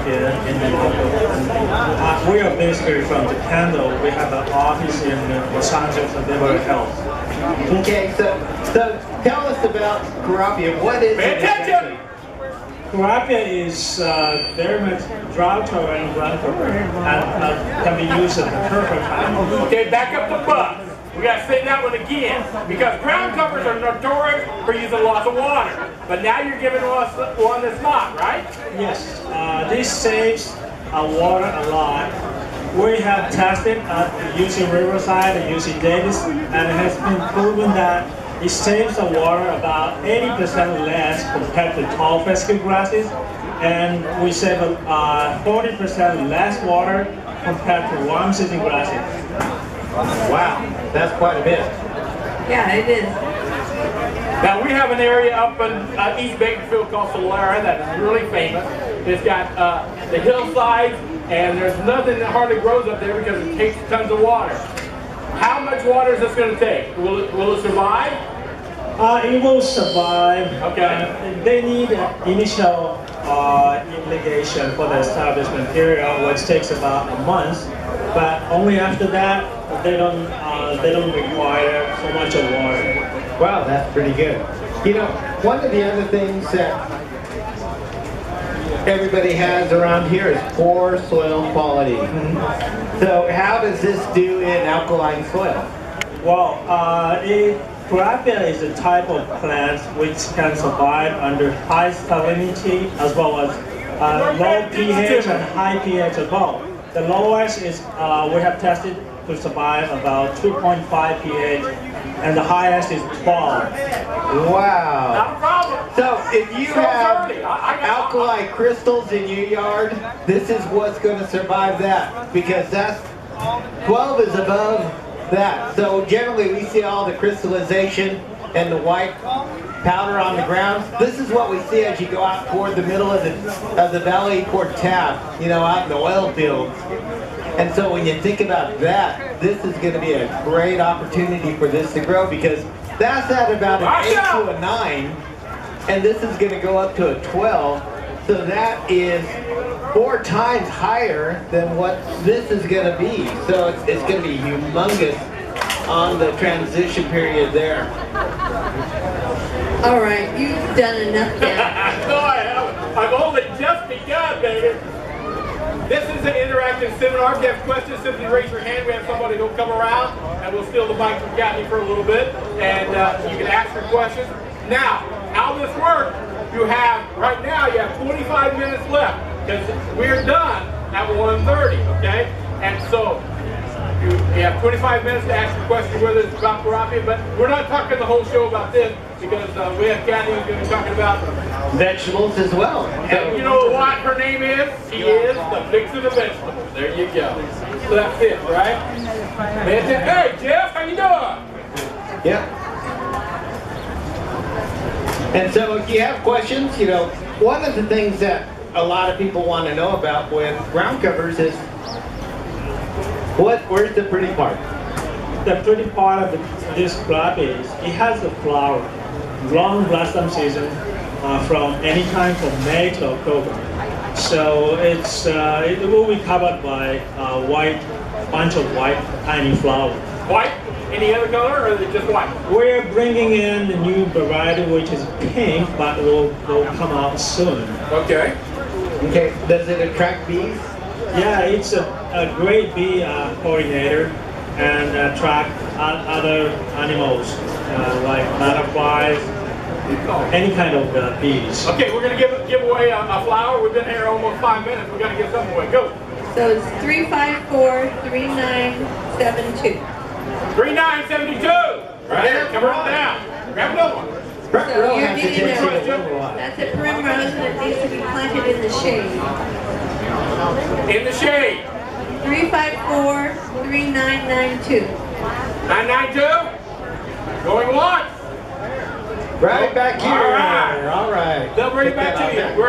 here in the local. We are basically from Japan, though. We have an office in Los Angeles and Beverly Hills. Okay, so tell us about Kurapia. What is it exactly? Kurapia is very much drought tolerant ground cover and can be used at the perfect time. Okay, back up the bus. We got to say that one again, because ground covers are notorious for using lots of water. But now you're giving us one that's not, right? Yes, this saves water a lot. We have tested using Riverside and using Davis, and it has been proven that it saves the water about 80% less compared to tall fescue grasses, and we save 40% less water compared to warm season grasses. Wow, that's quite a bit. Yeah, it is. Now we have an area up in East Bakersfield called Tolerant that's really famous. It's got the hillsides, and there's nothing that hardly grows up there because it takes tons of water. How much water is this going to take? Will it survive? It will survive. Okay. They need initial irrigation for the establishment period, which takes about a month. But only after that, they don't require so much of water. Wow, that's pretty good. You know, one of the other things that everybody has around here is poor soil quality. So how does this do in alkaline soil? Well, Kurapia is a type of plant which can survive under high salinity as well as low pH and high pH as well. The lowest is we have tested to survive about 2.5 pH, and the highest is 12. Wow. Not a problem. So if you have alkali crystals in your yard, this is what's going to survive that, because that's 12 is above that. So generally we see all the crystallization and the white powder on the ground. This is what we see as you go out toward the middle of the valley toward Taft, you know, out in the oil fields. And so when you think about that, this is going to be a great opportunity for this to grow, because that's at about an 8 to a 9, and this is going to go up to a 12. So that is 4 times higher than what this is going to be. So it's going to be humongous on the transition period there. All right, you've done enough now. No, I haven't. I've only just begun, baby. This is an interactive seminar. If you have questions, simply raise your hand. We have somebody who'll come around, and we'll steal the mic from Kathy for a little bit, and you can ask your questions. Now, how this works, you have, right now, you have 25 minutes left, because we're done at 1:30, okay? And so, you have 25 minutes to ask your question, whether it's about Kurapia, but we're not talking the whole show about this, because we have Kathy who's going to be talking about vegetables as well. And you know what her name is? She is the fix of the vegetables. There you go. So that's it, right? Hey, Jeff, how you doing? Yeah. And so if you have questions, you know, one of the things that a lot of people want to know about with ground covers is, where's the pretty part? The pretty part of this Kurapia is it has a flower, long blossom season from any time from May to October. So it will be covered by a bunch of white tiny flowers. White? Any other color, or is it just white? We're bringing in the new variety, which is pink, but will come out soon. Okay. Okay. Does it attract bees? Yeah, it's a great bee pollinator and attract other animals like butterflies, any kind of bees. Okay, we're going to give away a flower. We've been here almost 5 minutes. We're going to give something away. Go. So it's 354-3972. 3972. Right, come on down. Grab another one. So you're getting that's a primrose, and it needs to be planted in the shade. In the shade. 354-3992. 992. Going once. Right back here. All right. All right. They'll bring it back to you. We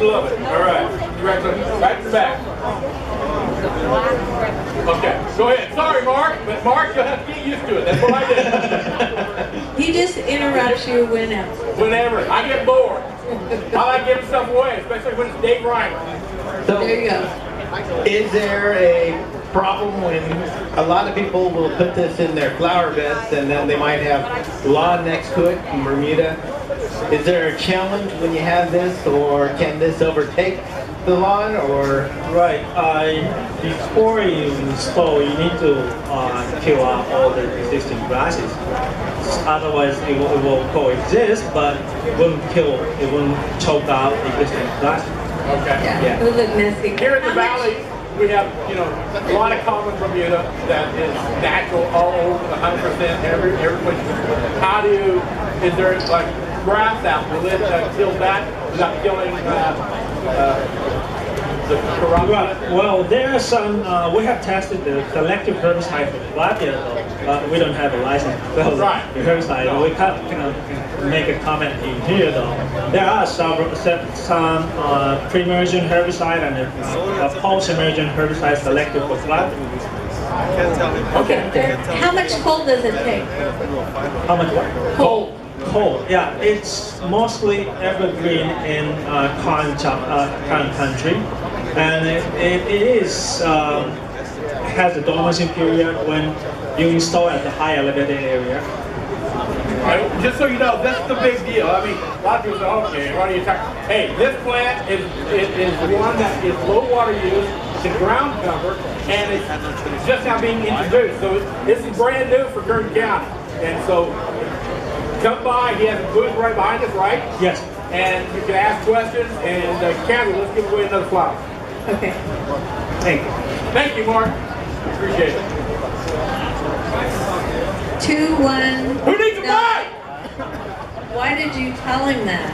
love it. All right. Right to the back. Okay. Go ahead. Sorry, Mark, but Mark, you'll have to get used to it. That's what I did. He just interrupts you whenever. Whenever. I get bored. I like giving stuff away, especially when it's date right. So, There you go. is there a problem when a lot of people will put this in their flower beds and then they might have lawn next to it in Bermuda? Is there a challenge when you have this, or can this overtake the lawn, or? Right. Before you install, you need to kill out all the existing grasses. Otherwise, it will coexist, but it won't choke out existing grasses. Okay. Yeah, it would look messy. Here in the valley, we have, you know, a lot of common Bermuda that is natural all over 100% every place. How do you, is there like grass out? Will it kill that without killing the Kurapia? Well, there are some, we have tested the selective herbicide for Kurapia, but we don't have a license to sell the herbicide. We can't make a comment in here though. There are some pre-emergent herbicide and a post-emergent herbicide selective for Kurapia. Okay. How much cold does it take? How much what? Cold. Cold, yeah. It's mostly evergreen in Kern country. And it has a dormancy period when you install at the high elevated area. Right. Just so you know, that's the big deal. I mean, a lot of people say, okay, why do you talk? Hey, this plant is one that is low water use, it's a ground cover, and it's just now being introduced. So this is brand new for Kern County. And so come by, he has a booth right behind us, right? Yes. And you can ask questions, and Kathy, let's give away another flower. Okay. Thank you. Thank you, Mark. Appreciate it. 2-1. Who needs a mic? Why did you tell him that?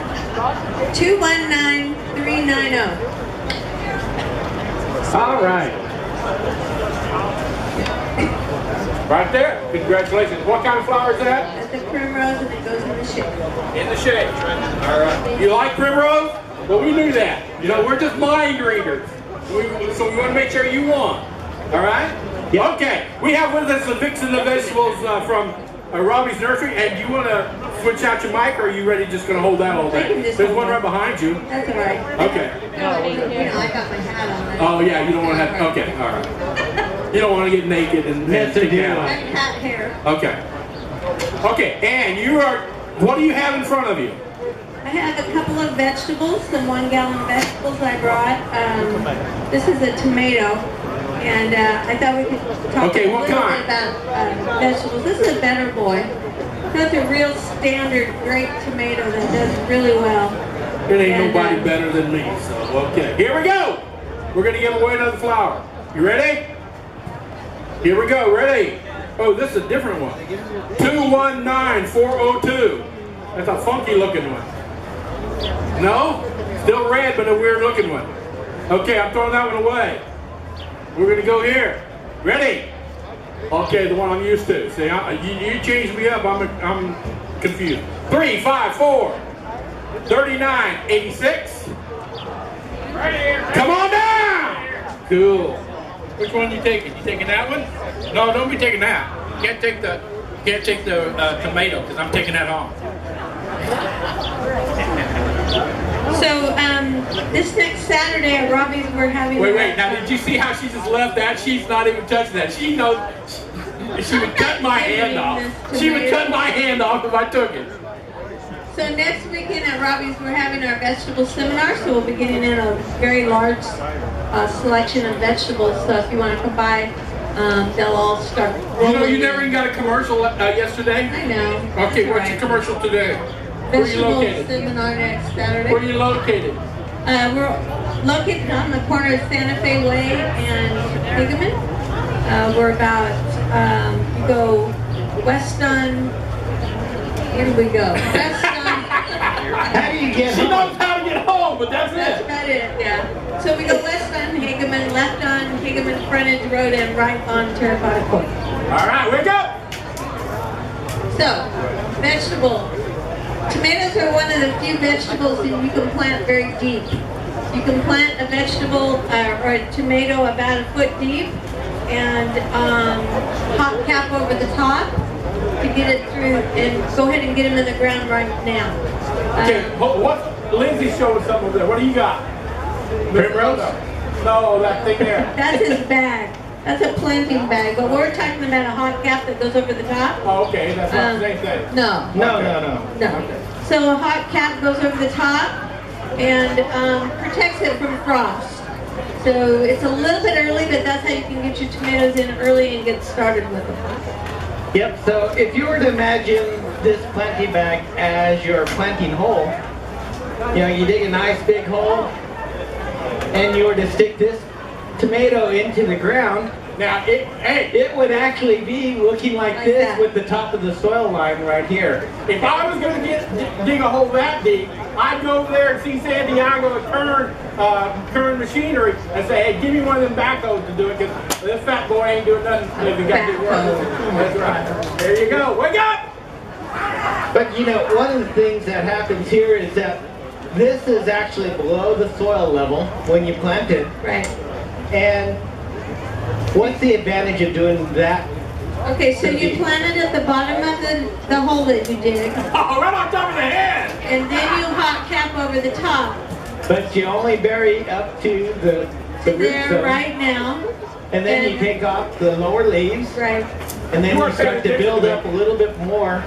219-390. All right. Right there. Congratulations. What kind of flower is that? That's the primrose, and it goes in the shade. In the shade. All right. You like primrose? Well, we knew that. You know, we're just mind readers. So we want to make sure you won. All right? Yeah. Okay. We have with us the Vixen the Vegetables from Robbie's Nursery. And you want to switch out your mic, or are you ready just going to hold that all day? There's one right behind you. That's all right. Okay. You know, I got my hat on. Oh, yeah. You don't want to have... Okay. All right. You don't want to get naked and take it out. I have hat hair. Okay. Okay, and you are, what do you have in front of you? I have a couple of vegetables, some 1 gallon vegetables I brought. This is a tomato, and I thought we could talk a little bit about vegetables. This is a Better Boy. That's a real standard grape tomato that does really well. It ain't nobody better than me, so okay. Here we go! We're gonna give away another flower. You ready? Here we go, ready? Oh, this is a different one. 219402. That's a funky looking one. No? Still red, but a weird looking one. Okay, I'm throwing that one away. We're gonna go here. Ready? Okay, the one I'm used to. See, you changed me up, I'm confused. 3, 5, 4, 39, 86. Right here. Come on down! Cool. Which one are you taking? You taking that one? No, don't be taking that. You can't take the tomato, because I'm taking that home. So, this next Saturday at Robbie's, we're having... Wait, now did you see how she just left that? She's not even touching that. She knows, she would cut my hand off. She would cut my hand off if I took it. So next weekend at Robbie's, we're having our vegetable seminar, so we'll be getting in a very large selection of vegetables. So if you want to come by, they'll all start rolling. You know, you never even got a commercial yesterday? I know. Okay, what's your commercial today? Where are you located? Seminar next Saturday. Where are you located? We're located on the corner of Santa Fe Way and Higaman. We're about, you go west on, here we go. West on. How do you get home? She knows how to get home, but that's That's it. about it, yeah. So we go west on Higaman, left on Higaman Frontage Road, and right on Terracotta Court. All right, we go. So, vegetable. Tomatoes are one of the few vegetables that you can plant very deep. You can plant a vegetable or a tomato about a foot deep and hot cap over the top to get it through, and go ahead and get them in the ground right now. Okay, Lindsay showed us something over there. What do you got? Primrose? No, that thing there. That's his bag. That's a planting bag, but we're talking about a hot cap that goes over the top. Oh, okay, that's not the same thing. No. No. No. So a hot cap goes over the top and protects it from frost. So it's a little bit early, but that's how you can get your tomatoes in early and get started with them. Yep, so if you were to imagine this planting bag as your planting hole, you know, you dig a nice big hole and you were to stick this tomato into the ground, now it would actually be looking like this that. with the top of the soil line right here. If I was going to dig a hole that deep, I'd go over there and see Santiago at Kern Machinery and say, hey, give me one of them backhoes to do it, because this fat boy ain't doing nothing if he got to do work. That's right. There you go. Wake up! But you know, one of the things that happens here is that this is actually below the soil level when you plant it. Right. And what's the advantage of doing that? Okay, so you plant it at the bottom of the hole that you dig, Oh, right on top of the head! and then you hot cap over the top. But you only bury up to the root There zone, right now. and then you take off the lower leaves, Right. and then you start to build up a little bit more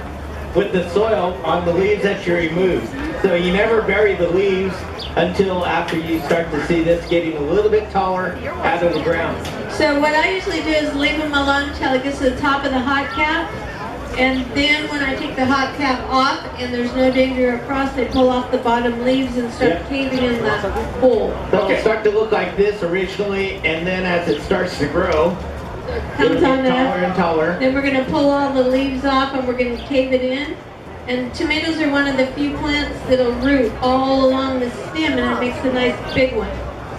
with the soil on the leaves that you remove. So you never bury the leaves until after you start to see this getting a little bit taller out of the ground. So what I usually do is leave them alone until it gets to the top of the hot cap. And then when I take the hot cap off and there's no danger of frost, I pull off the bottom leaves and start caving in the hole. So it'll start to look like this originally, and then as it starts to grow, it'll Comes on get taller up. and taller. Then we're going to pull all the leaves off and we're going to cave it in. And tomatoes are one of the few plants that'll root all along the stem, and it makes a nice big one.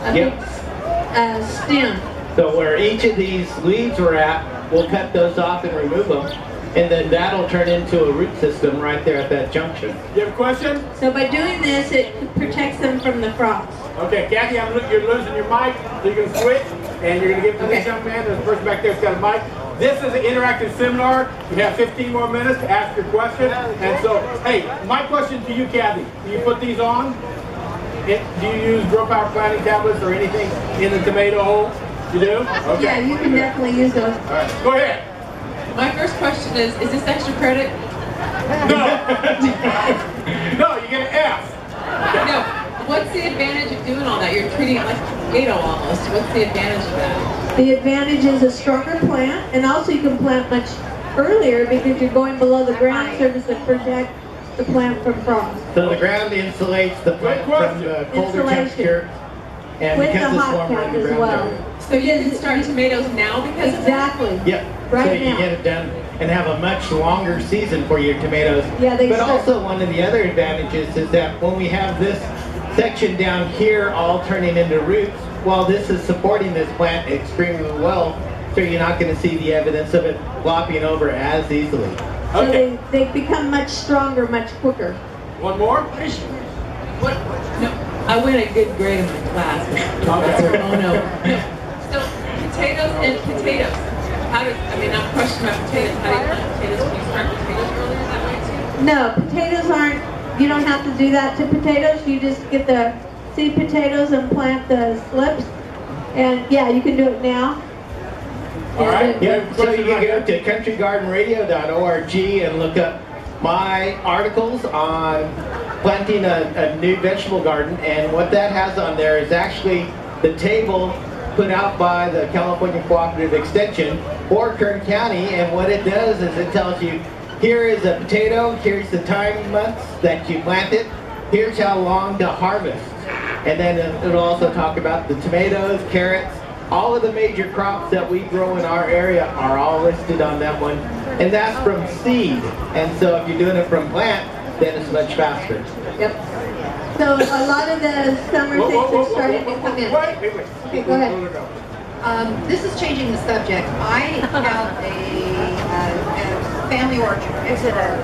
A Yep. big stem. So where each of these leaves were at, we'll cut those off and remove them. And then that'll turn into a root system right there at that junction. You have a question? So by doing this, it protects them from the frost. Okay, Kathy, you're losing your mic, so you're going to switch, and you're going to give it to this young man. There's a person back there that's got a mic. This is an interactive seminar. You have 15 more minutes to ask your question. And so, hey, my question to you, Kathy, do you put these on? Do you use Grow Power planting tablets or anything in the tomato hole? You do? Okay. Yeah, you can definitely use those. All right, go ahead. My first question is this extra credit? No. No, you get an F. No. What's the advantage of doing all that? You're treating it like a tomato almost. What's the advantage of that? The advantage is a stronger plant, and also you can plant much earlier because you're going below the ground surface to protect the plant from frost. So the ground insulates the plant from the colder Insulation. temperature, and With because the it's hot warmer cap in the as ground well. area. So you can start tomatoes now because of that? Exactly. Yep. Right so you now. get it done and have a much longer season for your tomatoes. Yeah, they But start- also one of the other advantages is that when we have this section down here all turning into roots, well, this is supporting this plant extremely well, so you're not going to see the evidence of it flopping over as easily. So Okay. they become much stronger, much quicker. One more? What? No. I win a good grade in my class. Professor Ono. No. So potatoes and potatoes. How does, I mean, I'm questioning about potatoes. How do you plant potatoes? Can you start potatoes earlier that way too? No, potatoes aren't, you don't have to do that to potatoes. You just get the seed potatoes and plant the slips. And yeah, you can do it now. All right. Yeah, so you can go to countrygardenradio.org and look up my articles on planting a new vegetable garden, and what that has on there is actually the table put out by the California Cooperative Extension for Kern County, and what it does is it tells you, here is a potato, here's the time months that you plant it, here's how long to harvest. And then it'll also talk about the tomatoes, carrots, all of the major crops that we grow in our area are all listed on that one. And that's from seed. And so if you're doing it from plant, then it's much faster. Yep. So a lot of the summer things are starting to come in. Wait. Okay, go ahead. This is changing the subject. I have a family orchard. It's at a